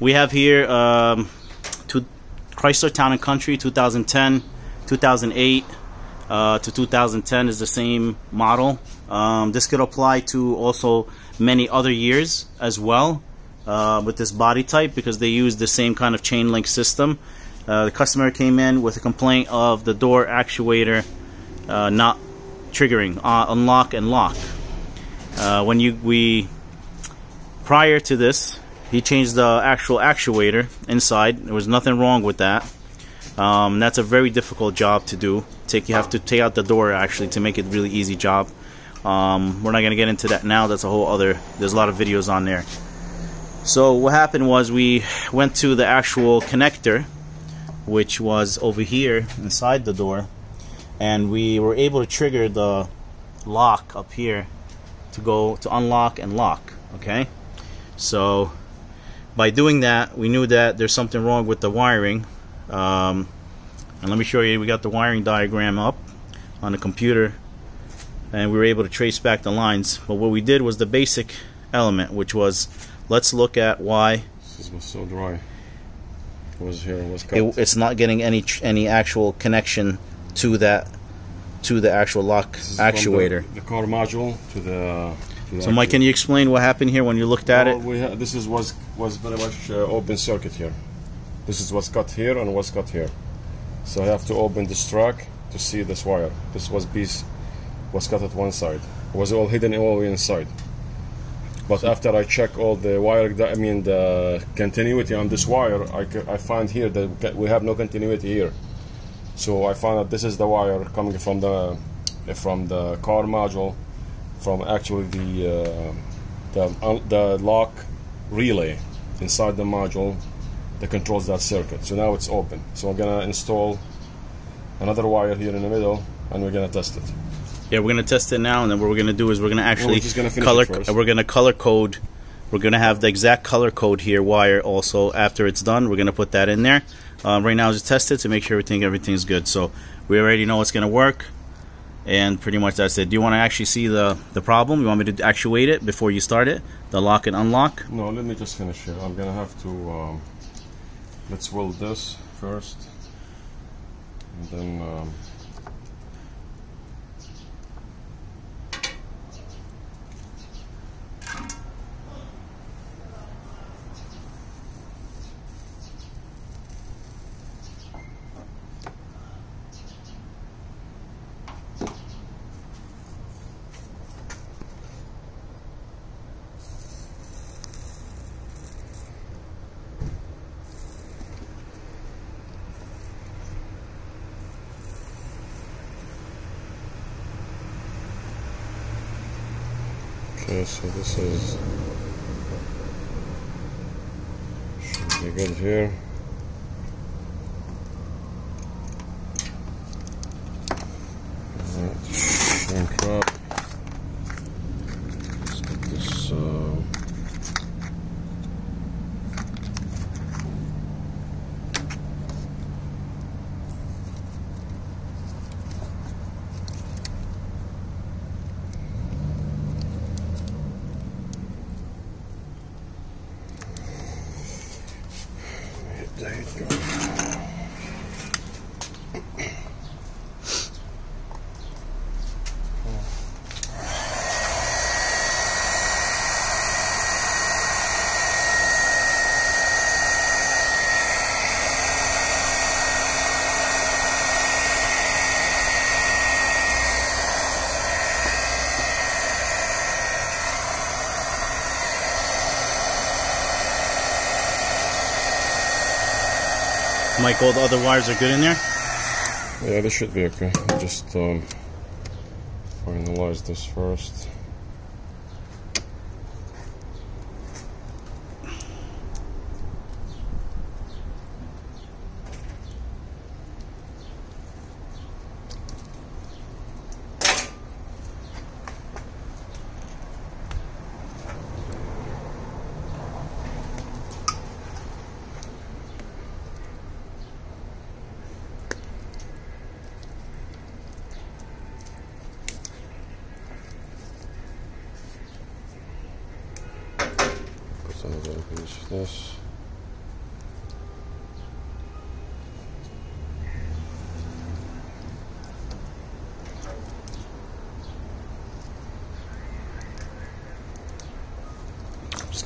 We have here Chrysler Town and Country 2010, 2008 to 2010 is the same model. This could apply to also many other years as well with this body type, because they use the same kind of chain link system. The customer came in with a complaint of the door actuator not triggering unlock and lock. Prior to this, he changed the actual actuator inside. There was nothing wrong with that. That's a very difficult job to do. You have to take out the door actually to make it a really easy job. We're not going to get into that now. That's a whole other, there's a lot of videos on there. So what happened was we went to the actual connector, which was over here inside the door, and we were able to trigger the lock up here to go to unlock and lock. Okay, so by doing that, we knew that there's something wrong with the wiring. And let me show you, we got the wiring diagram up on the computer, and we were able to trace back the lines. But what we did was the basic element, which was, let's look at why this was so dry. It was here, it was cut. It's not getting any actual connection to the actual lock actuator. The car module to the so Mike, can you explain what happened here when you looked at it? This was very much open circuit here. This is what's cut here and what's cut here. So I have to open this track to see this wire. This was cut at one side. It was all hidden all the way inside. But after I check all the wire, the continuity on this wire, I find here that we have no continuity here. So I found that this is the wire coming from the car module, from actually the lock relay inside the module that controls that circuit. So now it's open. So I'm gonna install another wire here in the middle, and we're gonna test it. Yeah, we're gonna test it now, and then what we're gonna do is we're gonna actually we're gonna color code. We're gonna have the exact color code here, wire also. After it's done, we're gonna put that in there. Right now, just test it to make sure everything's good. So we already know it's gonna work, and pretty much that's it. Do you want to actually see the problem? You want me to actuate it before you start it, the lock and unlock? No, let me just finish here. I'm gonna have to let's weld this first, and then okay, so this should be good here. Alright, shrink wrap. Let's get this there you go. Mike, all the other wires are good in there? Yeah, this should be okay. I'll just finalize this first. So I'm going to finish this.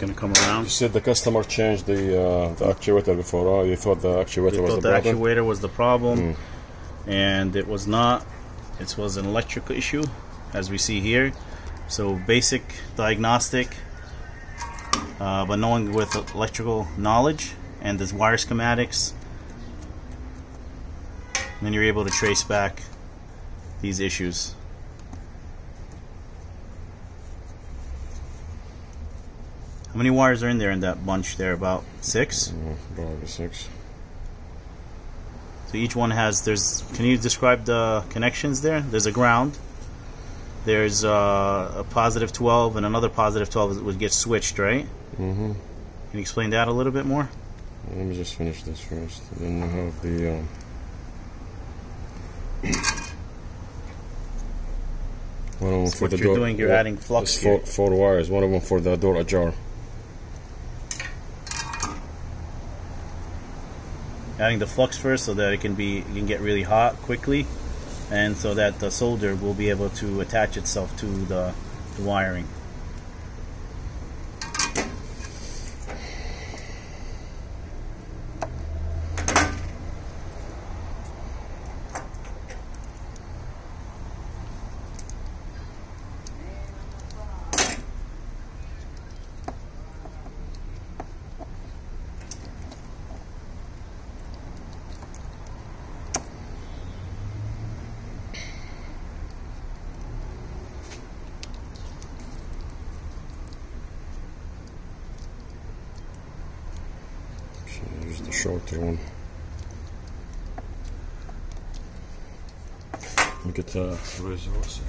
going to come around. You said the customer changed the actuator before. Oh, you thought the actuator was the problem? The actuator was the problem, and it was not. It was an electrical issue, as we see here. So basic diagnostic, but knowing with electrical knowledge and the wire schematics, then you're able to trace back these issues. How many wires are in there in that bunch there? About 6? Probably 6. So each one has, can you describe the connections there? There's a ground. There's a positive 12 and another positive 12 that would get switched, right? Mm-hmm. Can you explain that a little bit more? Let me just finish this first. Then we have the... one of them for the door. You're adding flux here. 4 wires. One of them for the door ajar. Adding the flux first so that it can get really hot quickly, and so that the solder will be able to attach itself to the wiring. Use the shorter one. Look at the razor also.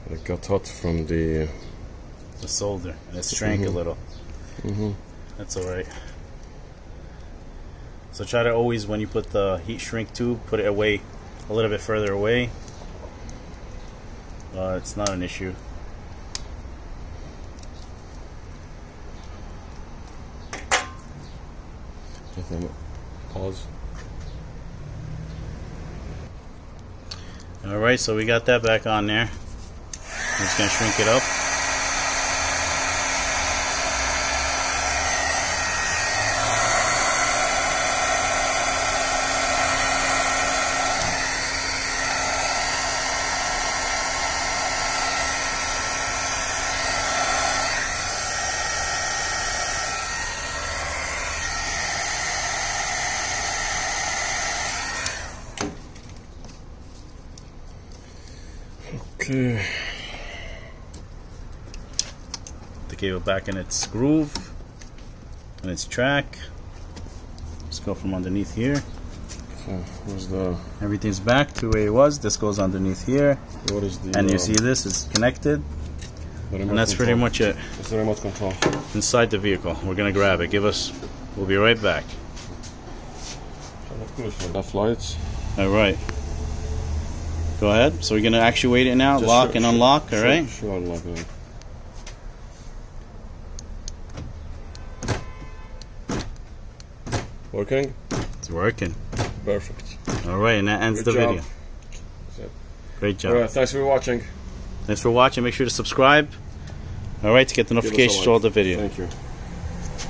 It got hot from the solder, and it shrank a little. That's alright. So try to always, when you put the heat shrink tube, put it away a little bit further away. It's not an issue. Pause. Alright, so we got that back on there. I'm just going to shrink it up. Okay. The cable back in its groove and its track. Let's go from underneath here. So where's the? Everything's back to where it was. This goes underneath here. What is the? And you see this is connected. And that's pretty much it. It's the remote control. Inside the vehicle. We're gonna grab it. We'll be right back. Left lights. Alright. Go ahead. So we're gonna actuate it now, lock and unlock, alright? Sure, unlock it. Working? It's working. Perfect. Alright, and that ends the video. Great job. Alright, thanks for watching. Thanks for watching. Make sure to subscribe. Alright, to get the notifications to all the videos. Thank you.